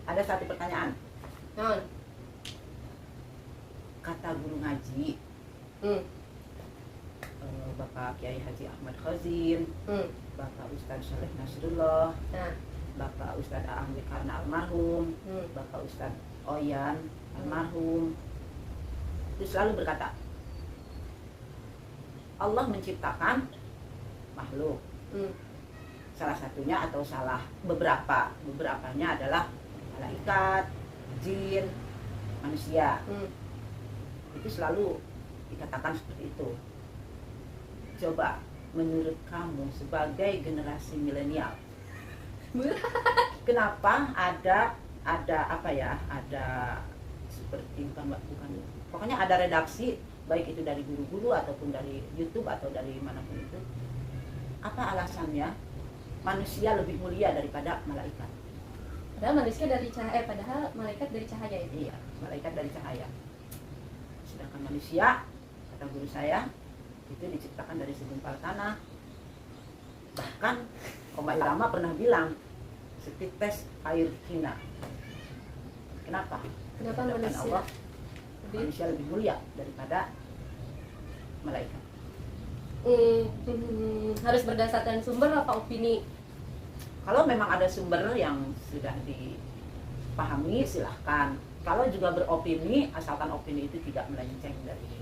Ada satu pertanyaan. Non. Kata guru ngaji, Bapak Kiai Haji Ahmad Khazin, Bapak Ustadz Saleh Nasrullah, Nah. Bapak Ustadz Aang Karna almarhum, Bapak Ustadz Oyan almarhum, itu selalu berkata, Allah menciptakan makhluk. Salah satunya atau salah beberapanya adalah malaikat, jin, manusia. Itu selalu dikatakan seperti itu. Coba menurut kamu sebagai generasi milenial, kenapa ada apa ya? Ada seperti bukan pokoknya ada redaksi, baik itu dari guru-guru ataupun dari YouTube atau dari manapun itu. Apa alasannya manusia lebih mulia daripada malaikat? Padahal manusia dari cahaya, padahal malaikat dari cahaya ya. Iya, malaikat dari cahaya. Sedangkan manusia, kata guru saya, itu diciptakan dari segumpal tanah. Bahkan Oma Irama pernah bilang setites air hina. Kenapa? Kenapa Sedangkan manusia Allah, manusia lebih mulia daripada malaikat. Harus berdasarkan sumber apa opini? Kalau memang ada sumber yang sudah dipahami, silahkan. Kalau juga beropini, asalkan opini itu tidak melenceng dari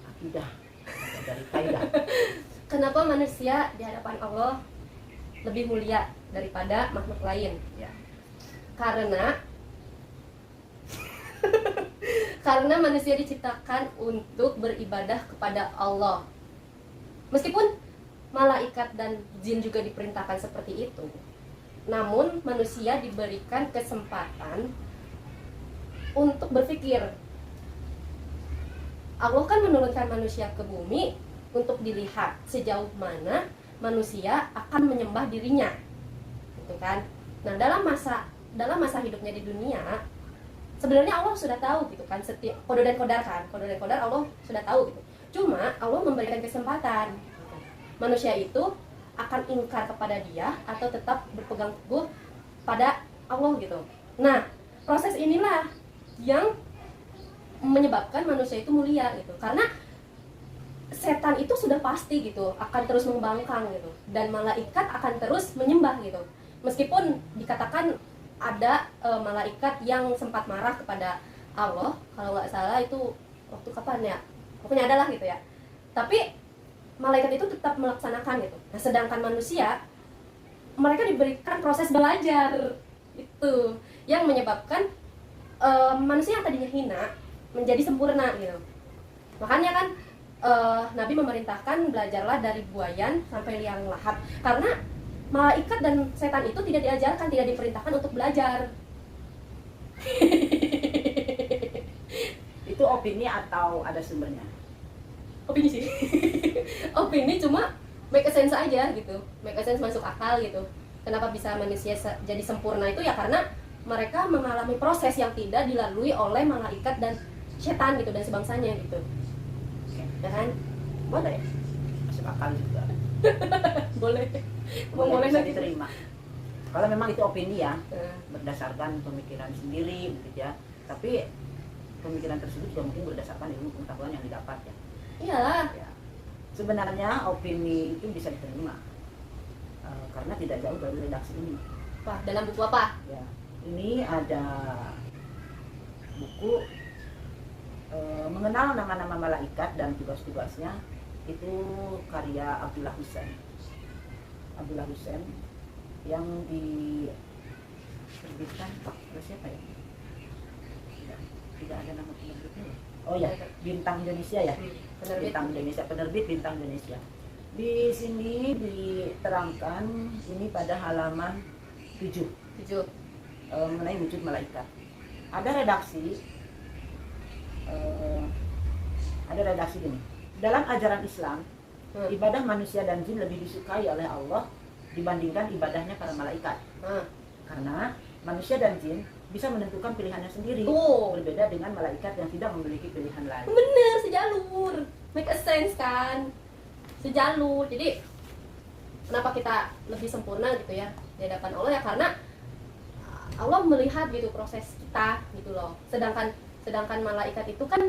akidah atau dari kaidah. Kenapa manusia di hadapan Allah lebih mulia daripada makhluk lain? Ya. Karena manusia diciptakan untuk beribadah kepada Allah. Meskipun malaikat dan jin juga diperintahkan seperti itu, namun manusia diberikan kesempatan untuk berpikir. Allah kan menurunkan manusia ke bumi untuk dilihat sejauh mana manusia akan menyembah dirinya, gitu kan? Nah, dalam masa hidupnya di dunia, sebenarnya Allah sudah tahu, gitu kan? Setiap kode dan kodar Allah sudah tahu, gitu. Cuma Allah memberikan kesempatan. Manusia itu akan ingkar kepada Dia atau tetap berpegang teguh pada Allah, gitu. Nah, proses inilah yang menyebabkan manusia itu mulia, gitu. Karena setan itu sudah pasti gitu akan terus membangkang gitu, dan malaikat akan terus menyembah gitu. Meskipun dikatakan ada malaikat yang sempat marah kepada Allah, kalau nggak salah itu waktu kapan ya, pokoknya adalah gitu ya. Tapi malaikat itu tetap melaksanakan gitu. Nah, sedangkan manusia, mereka diberikan proses belajar itu yang menyebabkan manusia yang tadinya hina menjadi sempurna gitu. Makanya kan Nabi memerintahkan belajarlah dari buayan sampai liang lahat, karena malaikat dan setan itu tidak diajarkan, tidak diperintahkan untuk belajar. Itu opini atau ada sumbernya? Opini sih. Opini, cuma make sense aja gitu, make sense, masuk akal gitu. Kenapa bisa manusia jadi sempurna itu ya karena mereka mengalami proses yang tidak dilalui oleh malaikat dan setan gitu dan sebangsanya gitu. Ya kan? Boleh, masuk akal juga. Boleh Bisa diterima. Kalau memang itu opini ya, berdasarkan pemikiran sendiri gitu ya. Tapi pemikiran tersebut juga mungkin berdasarkan ilmu pengetahuan yang didapat ya. Iyalah. Ya. Sebenarnya opini itu bisa diterima karena tidak jauh dari redaksi ini. Wah, dalam buku apa? Ya, ini ada buku mengenal nama-nama malaikat dan tugas-tugasnya, itu karya Abdullah Hussein yang diterbitkan oleh siapa ya? Tidak ada nama penerbitnya. Oh ya, Bintang Indonesia ya. Penerbit Bintang Indonesia. Di sini diterangkan ini pada halaman 7 mengenai wujud malaikat. Ada redaksi gini. Dalam ajaran Islam, ibadah manusia dan jin lebih disukai oleh Allah dibandingkan ibadahnya para malaikat. Karena manusia dan jin bisa menentukan pilihannya sendiri, berbeda dengan malaikat yang tidak memiliki pilihan lain. Bener, sejalur, make sense kan, sejalur. Jadi kenapa kita lebih sempurna gitu ya di hadapan Allah ya karena Allah melihat gitu proses kita gitu loh. Sedangkan malaikat itu kan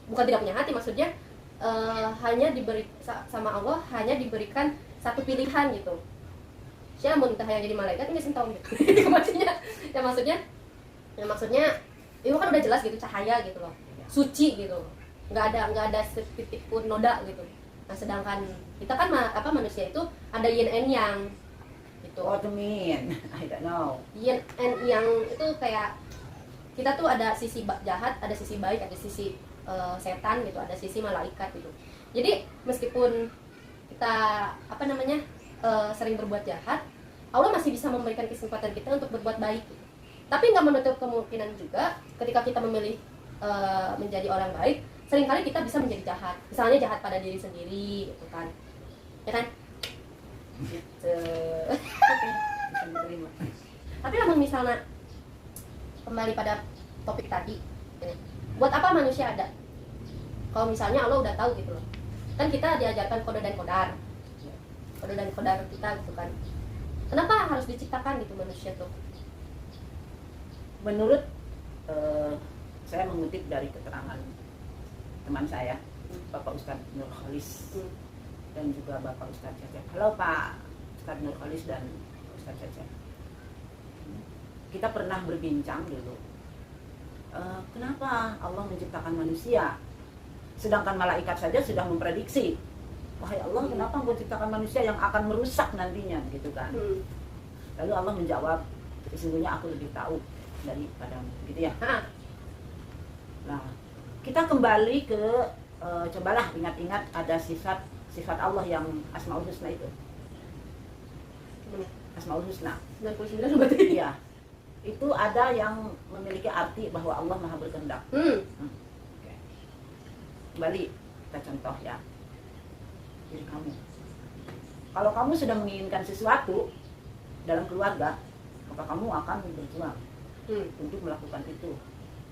bukan tidak punya hati, maksudnya hanya diberi sama Allah, hanya diberikan satu pilihan gitu. Siapa mau yang jadi malaikat ini sentong gitu. maksudnya itu kan udah jelas gitu, cahaya gitu loh, suci gitu, nggak ada setitik pun noda gitu. Nah sedangkan kita kan manusia itu ada yin and yang gitu. What do you mean? I don't know. Yin and yang itu kayak kita tuh ada sisi jahat, ada sisi baik, ada sisi setan gitu, ada sisi malaikat gitu. Jadi meskipun kita sering berbuat jahat, Allah masih bisa memberikan kesempatan kita untuk berbuat baik gitu. Tapi nggak menutup kemungkinan juga ketika kita memilih menjadi orang baik, seringkali kita bisa menjadi jahat. Misalnya jahat pada diri sendiri gitu kan, ya kan? Gitu. Bisa diterima. Tapi namun misalnya kembali pada topik tadi, buat apa manusia ada? Kalau misalnya Allah udah tahu gitu loh, kan kita diajarkan kode dan kodar kita gitu kan. Kenapa harus diciptakan gitu manusia tuh? Menurut saya mengutip dari keterangan teman saya, Bapak Ustadz Nur Khalis dan juga Bapak Ustadz Cecep. Halo Pak Ustadz Nur Khalis dan Ustadz Cecep. Kita pernah berbincang dulu, kenapa Allah menciptakan manusia, sedangkan malaikat saja sudah memprediksi, wahai Allah, kenapa Engkau ciptakan manusia yang akan merusak nantinya, gitu kan? Lalu Allah menjawab, sesungguhnya aku lebih tahu daripadamu, gitu ya. Nah, kita kembali ke cobalah ingat-ingat ada sifat Allah yang Asmaul Husna itu. Asmaul Husna 99 berarti. Iya. Itu ada yang memiliki arti bahwa Allah Maha berkehendak. Oke. Kembali kita contoh ya. Diri kamu. Kalau kamu sudah menginginkan sesuatu dalam keluarga, maka kamu akan berjuang untuk melakukan itu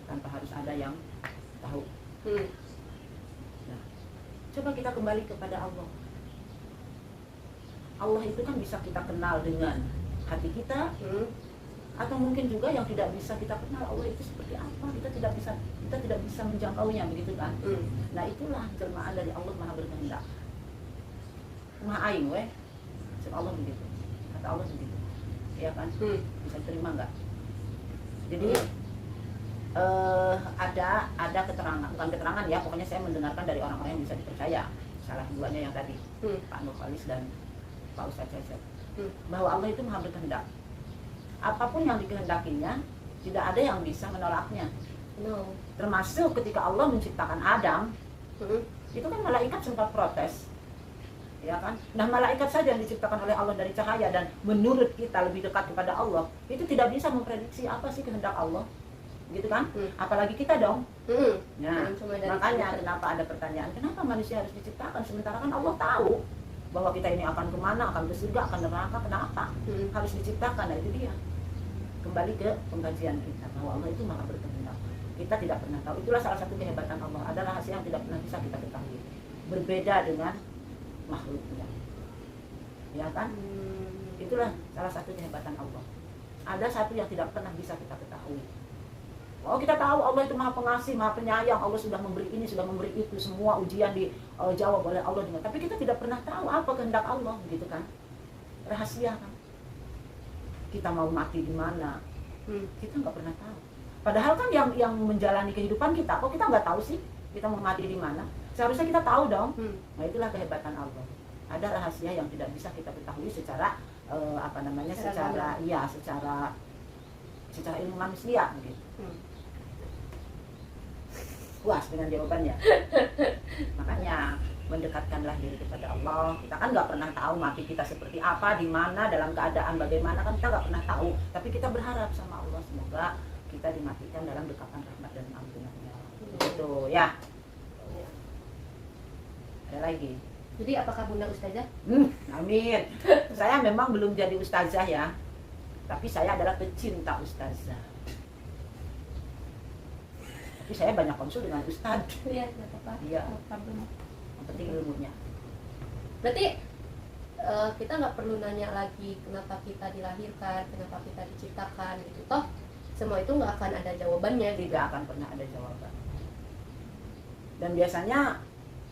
tanpa harus ada yang tahu. Nah, coba kita kembali kepada Allah. Allah itu kan bisa kita kenal dengan hati kita, atau mungkin juga yang tidak bisa kita kenal Allah itu seperti apa. Kita tidak bisa menjangkaunya, begitu kan? Nah, itulah jelmaan dari Allah Maha berkehendak. Maha aing weh. Allah begitu. Kata Allah begitu. Ya kan? Bisa terima enggak? Jadi ada keterangan, bukan keterangan ya, pokoknya saya mendengarkan dari orang-orang yang bisa dipercaya. Salah duanya yang tadi, Pak Nur Khalis dan Pak Ustadz Cecep, bahwa Allah itu Maha berkehendak. Apapun yang dikehendakinya, tidak ada yang bisa menolaknya. No. Termasuk ketika Allah menciptakan Adam, itu kan malaikat sempat protes, ya kan? Nah, malaikat saja yang diciptakan oleh Allah dari cahaya dan menurut kita lebih dekat kepada Allah, itu tidak bisa memprediksi apa sih kehendak Allah, gitu kan? Apalagi kita dong. Nah, makanya kenapa ada pertanyaan, kenapa manusia harus diciptakan sementara kan Allah tahu bahwa kita ini akan kemana, akan ke surga, akan neraka, kenapa harus diciptakan? Nah, itu dia. Kembali ke pembagian kita bahwa Allah itu Maha berkehendak. Kita tidak pernah tahu. Itulah salah satu kehebatan Allah. Ada rahasia yang tidak pernah bisa kita ketahui. Berbeda dengan makhluknya, ya kan? Itulah salah satu kehebatan Allah. Ada satu yang tidak pernah bisa kita ketahui. Oh, kita tahu Allah itu Maha Pengasih, Maha Penyayang. Allah sudah memberi ini, sudah memberi itu, semua ujian dijawab oleh Allah dengan. Tapi kita tidak pernah tahu apa kehendak Allah, gitu kan? Rahasia kan? Kita mau mati di mana? Kita nggak pernah tahu. Padahal kan yang menjalani kehidupan kita, kok kita nggak tahu sih kita mau mati di mana? Seharusnya kita tahu dong. Nah, itulah kehebatan Allah. Ada rahasia yang tidak bisa kita ketahui secara secara ilmu manusia gitu. Puas dengan jawabannya. Makanya mendekatkanlah diri kepada Allah. Kita kan nggak pernah tahu mati kita seperti apa, di mana, dalam keadaan bagaimana, kan kita nggak pernah tahu. Tapi kita berharap sama Allah semoga kita dimatikan dalam dekapan rahmat dan ampunannya. Gitu ya. Ada lagi. Jadi apakah Bunda Ustazah? Amin. Saya memang belum jadi ustazah ya, tapi saya adalah pecinta ustazah. Tapi saya banyak konsul dengan ustaz. Iya, nggak apa-apa. Iya. No problem. Yang penting ilmunya. Berarti kita nggak perlu nanya lagi kenapa kita dilahirkan, kenapa kita diciptakan gitu. Toh semua itu nggak akan ada jawabannya, Tidak akan pernah ada jawaban. Dan biasanya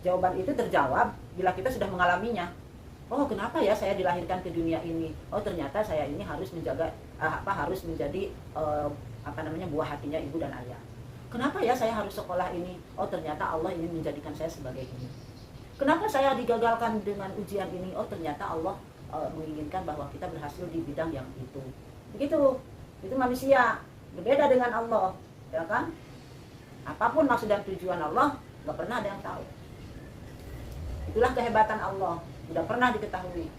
jawaban itu terjawab bila kita sudah mengalaminya. Oh, kenapa ya saya dilahirkan ke dunia ini? Oh, ternyata saya ini harus menjaga harus menjadi buah hatinya ibu dan ayah. Kenapa ya saya harus sekolah ini? Oh, ternyata Allah ingin menjadikan saya sebagai ini. Kenapa saya digagalkan dengan ujian ini? Oh, ternyata Allah menginginkan bahwa kita berhasil di bidang yang itu. Begitu. Itu manusia. Berbeda dengan Allah, ya kan? Apapun maksud dan tujuan Allah, nggak pernah ada yang tahu. Itulah kehebatan Allah, tidak pernah diketahui,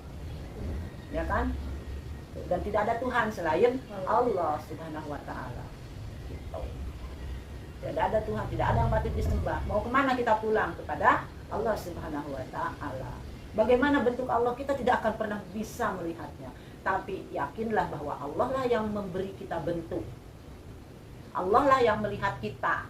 ya kan? Dan tidak ada Tuhan selain Allah Subhanahu Wa Taala. Gitu. Tidak ada Tuhan, tidak ada yang patut disembah. Mau kemana kita pulang? Kepada Allah Subhanahu Wa Taala. Bagaimana bentuk Allah, kita tidak akan pernah bisa melihatnya. Tapi yakinlah bahwa Allah lah yang memberi kita bentuk. Allah lah yang melihat kita.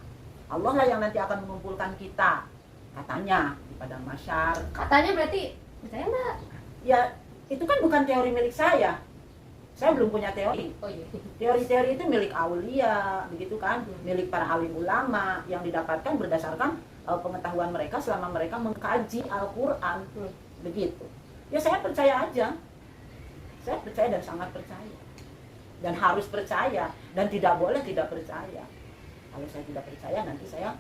Allah lah yang nanti akan mengumpulkan kita. Katanya di padang mahsyar. Katanya berarti percaya nggak? Ya, itu kan bukan teori milik saya. Saya belum punya teori. Oh iya. Teori-teori itu milik aulia, begitu kan? Milik para alim ulama yang didapatkan berdasarkan pengetahuan mereka selama mereka mengkaji Al-Qur'an. Begitu. Ya saya percaya aja. Saya percaya dan sangat percaya. Dan harus percaya dan tidak boleh tidak percaya. Kalau saya tidak percaya nanti saya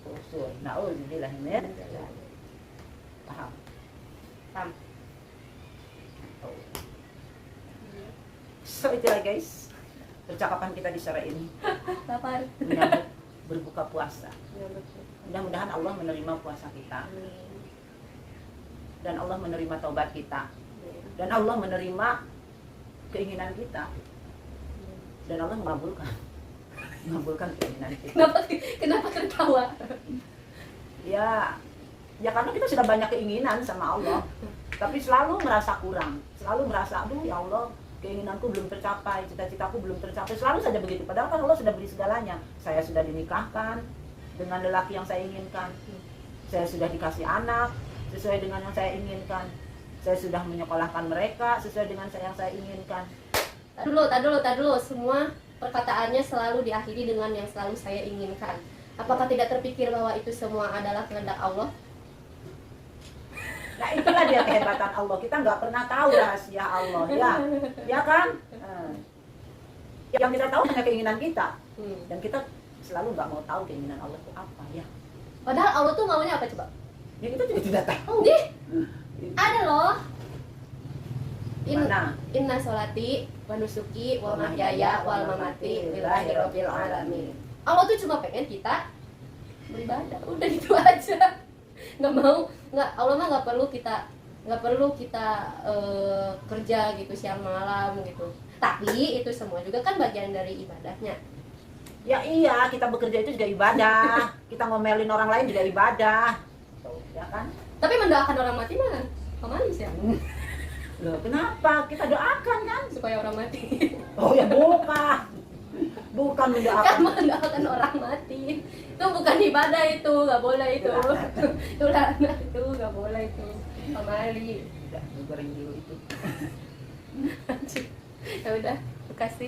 usul. Nauzubillah min dzalik. Paham? Paham. So itulah guys percakapan kita di sore ini Lapar. menyambut berbuka puasa. Ya, betul. Mudah-mudahan Allah menerima puasa kita Amin. dan Allah menerima taubat kita dan Allah menerima keinginan kita dan Allah mengabulkan keinginan kita. Kenapa tertawa? Ya karena kita sudah banyak keinginan sama Allah, tapi selalu merasa kurang, selalu merasa aduh ya Allah keinginanku belum tercapai, cita-citaku belum tercapai, selalu saja begitu. Padahal kan Allah sudah beri segalanya. Saya sudah dinikahkan dengan lelaki yang saya inginkan, saya sudah dikasih anak sesuai dengan yang saya inginkan, saya sudah menyekolahkan mereka sesuai dengan yang saya inginkan. Tak dulu. Semua perkataannya selalu diakhiri dengan yang selalu saya inginkan. Apakah tidak terpikir bahwa itu semua adalah kehendak Allah? Nah itulah dia kehebatan Allah. Kita nggak pernah tahu rahasia Allah, ya kan? Yang kita tahu hanya keinginan kita, dan kita selalu nggak mau tahu keinginan Allah itu apa ya. Padahal Allah tuh maunya apa coba? Ya kita juga tidak tahu. Nih, ada loh. Mana? Inna sholati wa nusuki wa mahyaya wal mamati lillahi rabbil alamin. Allah tuh cuma pengen kita beribadah, udah gitu aja. Allah mah nggak perlu kita kerja gitu siang malam gitu. Tapi itu semua juga kan bagian dari ibadahnya. Ya iya, kita bekerja itu juga ibadah. Kita ngomelin orang lain juga ibadah. Ya kan? Tapi mendoakan orang mati mah pemanis ya. Loh, kenapa? Kita doakan kan Supaya orang mati. Oh ya bukan mendoakan. Kan mendoakan orang mati. Itu bukan ibadah, itu nggak boleh itu. Itu laknat, itu nggak boleh itu. Pamali. Udah, goreng dulu itu. Ya udah, makasih.